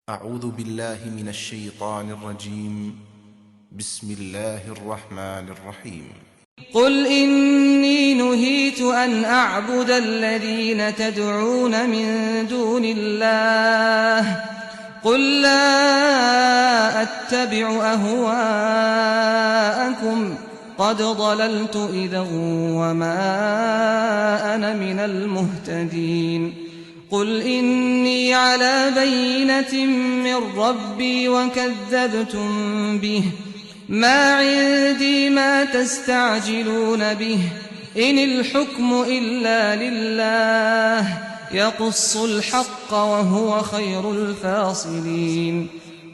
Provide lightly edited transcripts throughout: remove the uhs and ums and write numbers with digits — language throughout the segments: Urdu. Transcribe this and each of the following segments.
أعوذ بالله من الشيطان الرجيم. بسم الله الرحمن الرحيم. قل إني نهيت أن أعبد الذين تدعون من دون الله قل لا أتبع أهواءكم قد ضللت إذا وما أنا من المهتدين قل إني على بينة من ربي وكذبتم به ما عندي ما تستعجلون به إن الحكم إلا لله يقص الحق وهو خير الفاصلين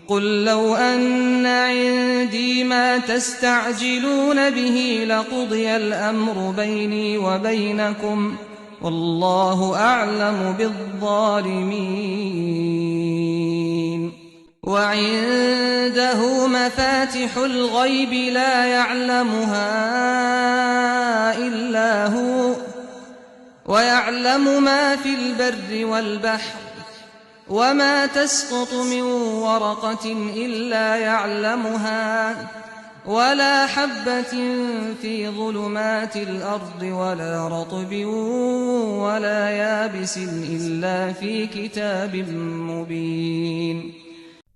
قل لو أن عندي ما تستعجلون به لقضي الأمر بيني وبينكم والله أعلم بالظالمين وعنده مفاتح الغيب لا يعلمها إلا هو ويعلم ما في البر والبحر وما تسقط من ورقة إلا يعلمها ولا حبة في ظلمات الأرض ولا رطب ولا يابس إلا في كتاب مبين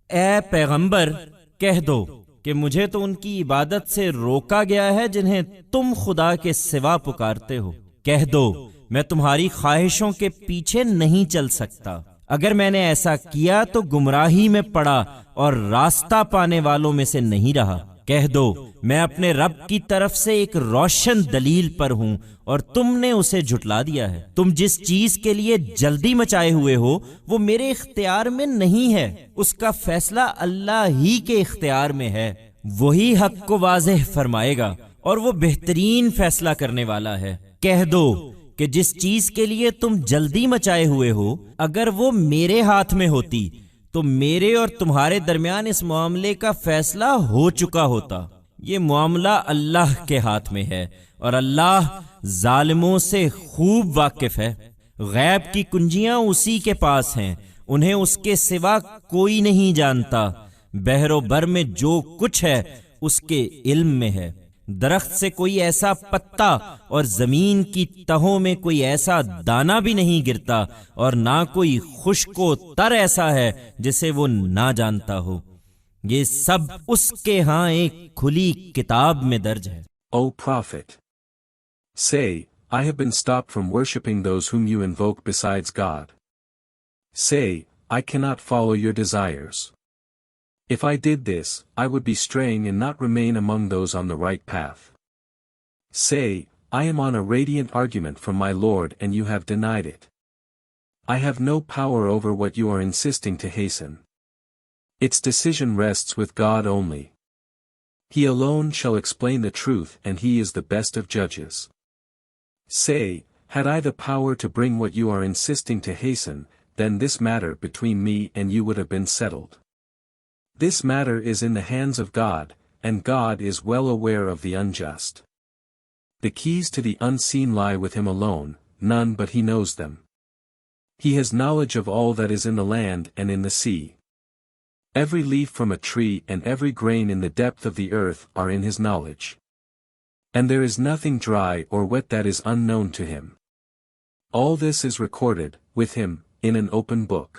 اے پیغمبر کہہ دو کہ مجھے تو ان کی عبادت سے روکا گیا ہے جنہیں تم خدا کے سوا پکارتے ہو۔ کہہ دو میں تمہاری خواہشوں کے پیچھے نہیں چل سکتا، اگر میں نے ایسا کیا تو گمراہی میں پڑا اور راستہ پانے والوں میں سے نہیں رہا۔ کہہ دو میں اپنے رب کی طرف سے ایک روشن دلیل پر ہوں اور تم نے اسے جھٹلا دیا ہے۔ تم جس چیز کے لیے جلدی مچائے ہوئے ہو وہ میرے اختیار میں نہیں ہے، اس کا فیصلہ اللہ ہی کے اختیار میں ہے، وہی حق کو واضح فرمائے گا اور وہ بہترین فیصلہ کرنے والا ہے۔ کہہ دو کہ جس چیز کے لیے تم جلدی مچائے ہوئے ہو اگر وہ میرے ہاتھ میں ہوتی تو میرے اور تمہارے درمیان اس معاملے کا فیصلہ ہو چکا ہوتا۔ یہ معاملہ اللہ کے ہاتھ میں ہے اور اللہ ظالموں سے خوب واقف ہے۔ غیب کی کنجیاں اسی کے پاس ہیں، انہیں اس کے سوا کوئی نہیں جانتا۔ بحر و بر میں جو کچھ ہے اس کے علم میں ہے۔ درخت سے کوئی ایسا پتا اور زمین کی تہوں میں کوئی ایسا دانہ بھی نہیں گرتا اور نہ کوئی خشک و تر ایسا ہے جسے وہ نہ جانتا ہو۔ یہ سب اس کے ہاں ایک کھلی کتاب میں درج ہے۔ O Prophet, say, I have been stopped from worshipping those whom you invoke besides God. Say, I cannot follow your desires. If I did this, I would be straying and not remain among those on the right path. Say, I am on a radiant argument from my Lord and you have denied it. I have no power over what you are insisting to hasten. Its decision rests with God only. He alone shall explain the truth and he is the best of judges. Say, had I the power to bring what you are insisting to hasten, then this matter between me and you would have been settled. This matter is in the hands of God, and God is well aware of the unjust. The keys to the unseen lie with him alone, none but he knows them. He has knowledge of all that is in the land and in the sea. Every leaf from a tree and every grain in the depth of the earth are in his knowledge. And there is nothing dry or wet that is unknown to him. All this is recorded, with him, in an open book.